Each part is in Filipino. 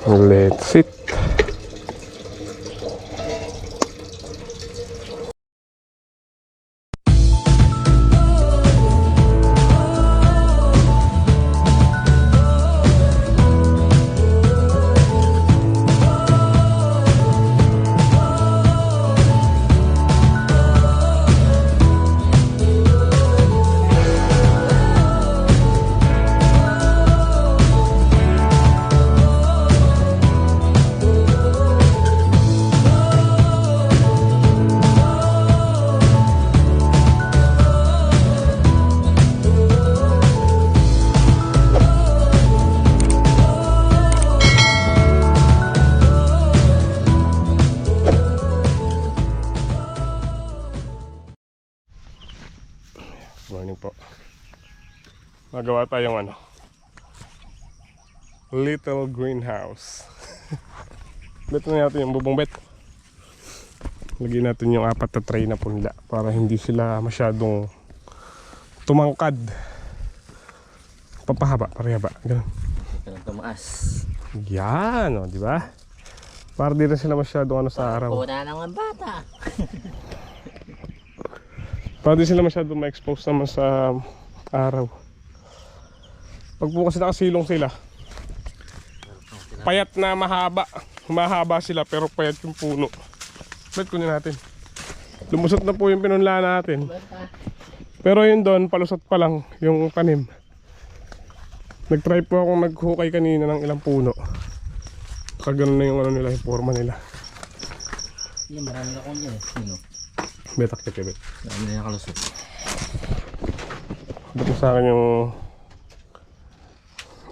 Let's sit. Morning po. Magawa tayong little greenhouse. Bet na natin yung bubong bet. Lagyan natin yung 4 na tray na punla para hindi sila masyadong tumangkad. Papahaba, parehaba, ganun. Ganun tumaas. Yan, di ba? Para di na sila masyadong sa araw. Puna naman bata. Para di sila masyadong ma-expose naman sa araw. Pag po kasi nakasilong sila, payat na mahaba. Mahaba sila pero payat yung puno. Bet kunin natin. Lumusot na po yung pinunla natin. Pero yun doon, palusot pa lang yung tanim. Nag-try po akong naghukay kanina ng ilang puno. Kagano na yung nila, yung forma nila. Yan, marami na akong yan. Sino? Betak kita, bet. Marami na nakalusot. Bet mo sa akin yung...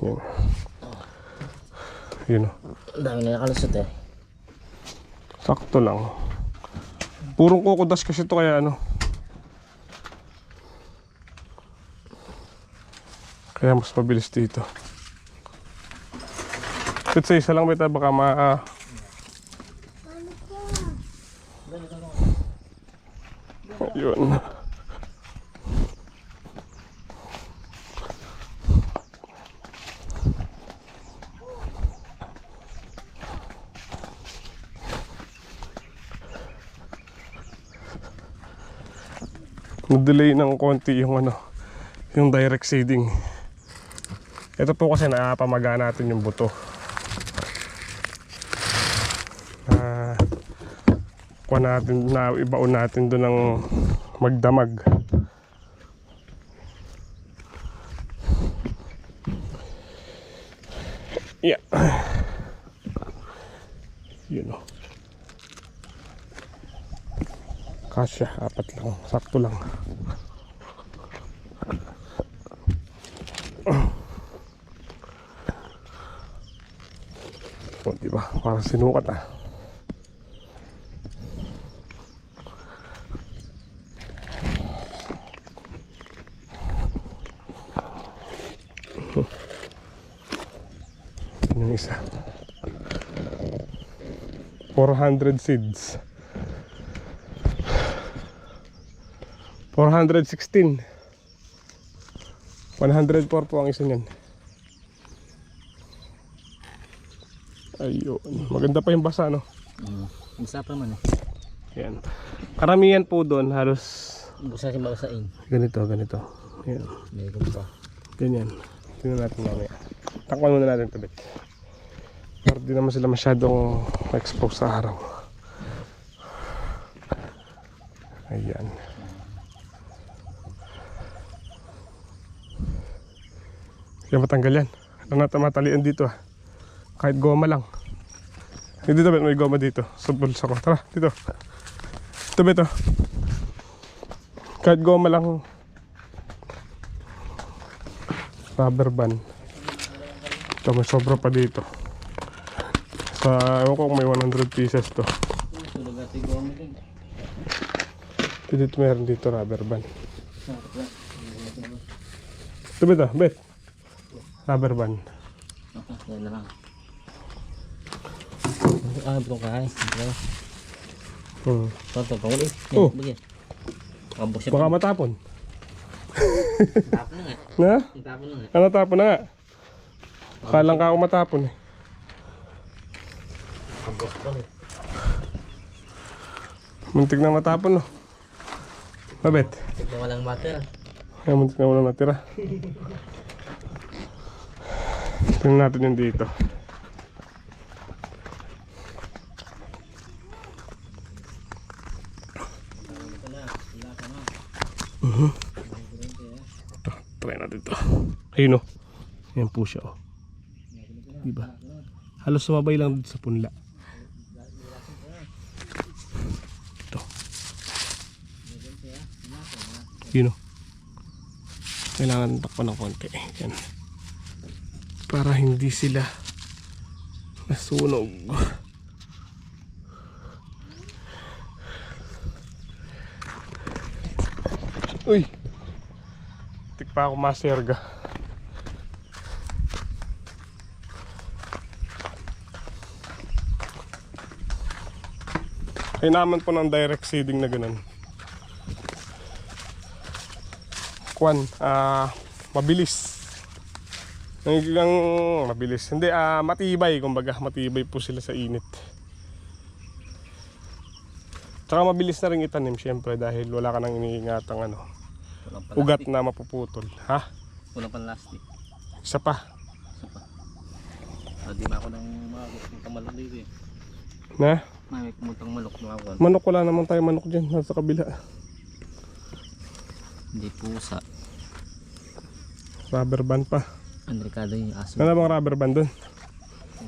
Yun. Yun o. Ang dami na nakalusot eh. Sakto lang. Purong kukudas kasi ito kaya kaya mas mabilis dito. Kahit sa isa lang beta baka Ayun. Nag-delay ng konti yung yung direct seeding. Ito po kasi napamaga natin yung buto. Kuha natin, na ibaon natin doon ng magdamag. Yeah. Yun o. Kasya, 4 lang. Sakto lang. O, diba? Parang sinukat Yung isa 400 seeds 416 104 po ang isa niyan. Ayun, maganda pa yung basa Basa pa man eh. Yan. Karamihan po doon halos Basa si basain. ganito. Yan. Meron pa. Ganyan. Tingnan natin mamaya. Takpan muna natin ito, bet. Para di naman sila masyadong expose sa araw. Ayan. Kaya matanggal yan. Ano natin matalian dito Kahit goma lang. Dito, bet, may goma dito. Sa bulsa ko. Tara, dito. Ito, bet, Kahit goma lang. Rubber band. Ito, may sobra pa dito. Ewan ko kung may 100 pieces to. Dito meron dito rubber band. Ito bet bet. Rubber band. Okay, yan na lang. Itong kahay. Ito, panguli. Oh. Baka matapon. Tapon na nga. Na? Tapon na nga. Ano tapon na nga? Kalang ka ako matapon eh. Ambos pa eh. Muntik na matapon no. Mabet. Tignan walang matter. Ay, muntik na wala natira. Tingnan natin yung dito. Ito, try natin ito. Ayun o. Ayan po siya o. Diba? Halos sumabay lang dito sa punla. Ito. Yun o. Kailangan takpan ng konti. Yan. Para hindi sila nasunog. Uy! Tik pa ako maserga. Ay naman po ng direct seeding na ganun. Kwan, mabilis. Hanggang mabilis. Hindi, matibay. Kumbaga, matibay po sila sa init. Tsaka mabilis na rin itanim, syempre, dahil wala ka nang iniingatang ugat na mapuputol. Ha? Walang panlastik. Isa pa. Di ba ako nang pumuntang malok dito eh. Na? May pumuntang malok na ako. Manok, wala naman tayo manok dyan. Nasa kabila. Hindi pusa. Rubber band pa. Andrikado yung aso. Ano bang rubber band dun?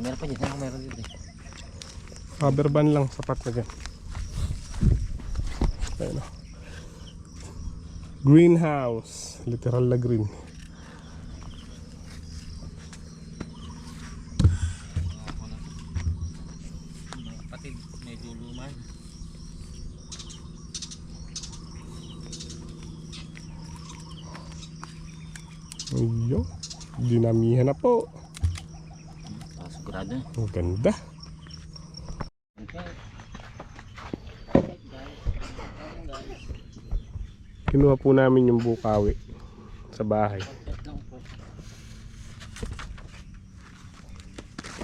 Meron pa dyan. Meron dito eh. Rubber band lang, sapat na dyan. Ayun o. Greenhouse. Literal na green. Mga kapatid, medyo luman. Ayun. Dinamihan na po. Sigurado. Ang ganda. Kinuha po namin yung bukawi sa bahay.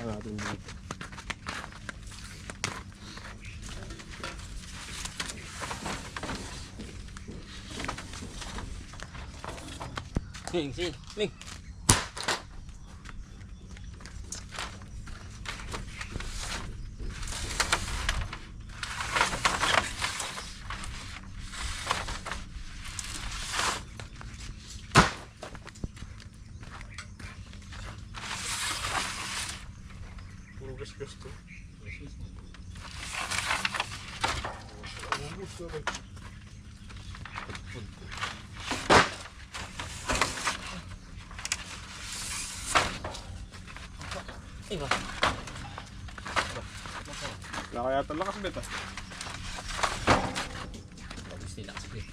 Natin dito. Sing. Puro gas-gas to. Iba. Wala kaya ito lakas bet ah. Bagus nila kasi.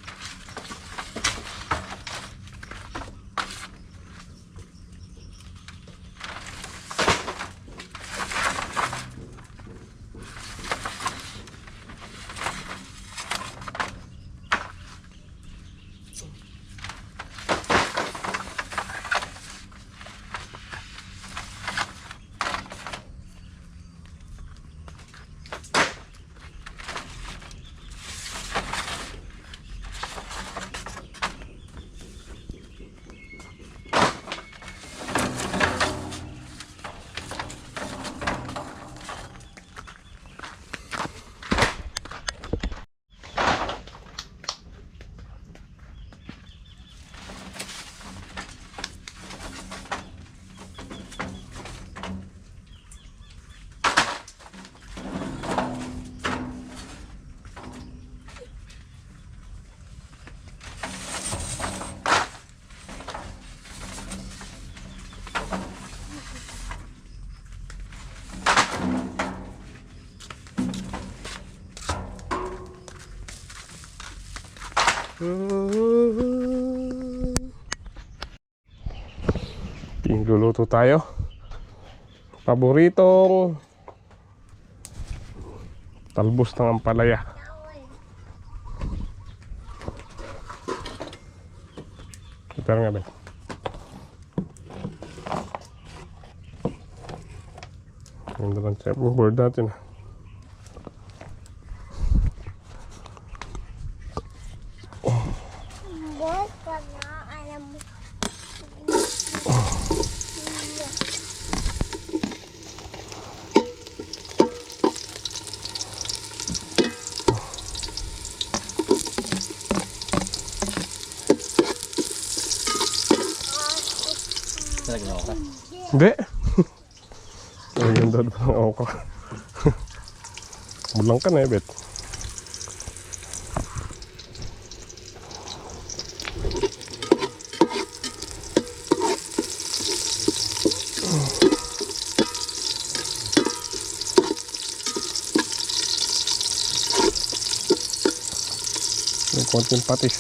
Luluto tayo. Paboritong talbos ng ampalaya. Ito nga ba? Ganda ng chopping board natin ah. Boy, na alam mo. Talaga na ako. Hindi. Ay, ganda ba ng okra? Bulang ka na eh, Bet. May konting patis.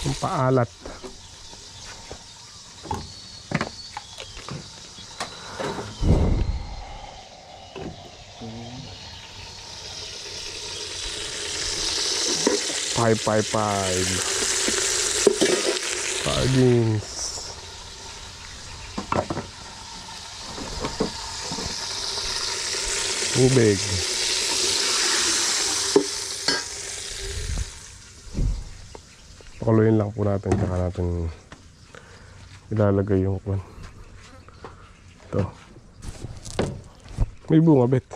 Yung paalat. Five. Sardines. Tubig. Pakuluin lang po natin, tsaka natin ilalagay yung kwan. Ito. May bunga, Bet.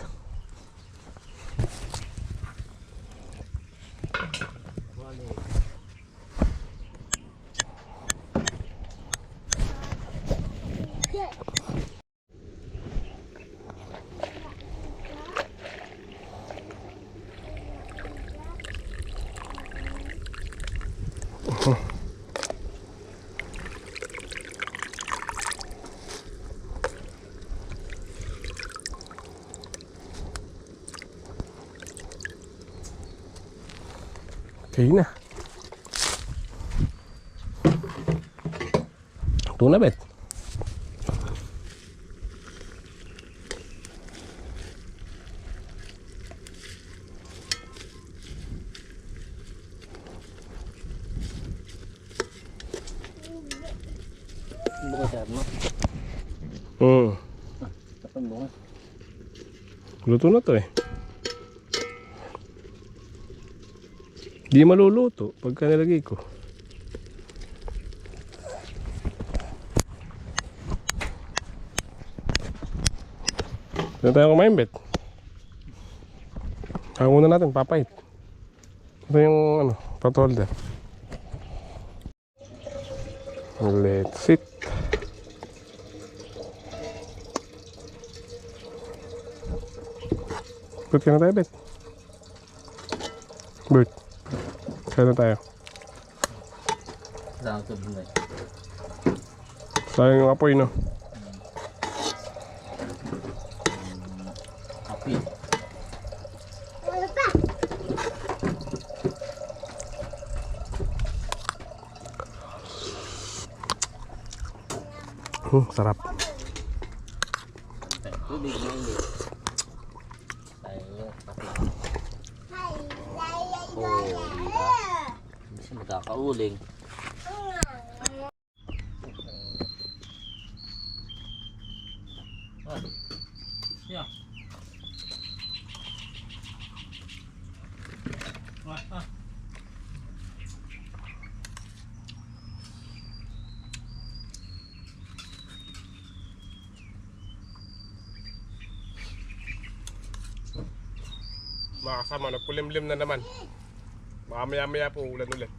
Okay na. Ito na, Bet. Buka siya mo. Tapang bunga. Luto na to eh. Di maluluto pagka nilagay ko. Saan tayo kumain, Bet? Ang una natin, papait. Ito yung ano, pot holder. Let's sit. Bert ka na tayo, Bet. Bert. Kaya na tayo. Saan ito bunga? Sayang yung apoy, no? Api. Wala pa. Sarap. Tubig na hindi. Tayo. Oh, diba? Kasi magkakauling. Yeah. Mga kasama, nagpulimlim na naman. Baka maya-maya po ulan ulit.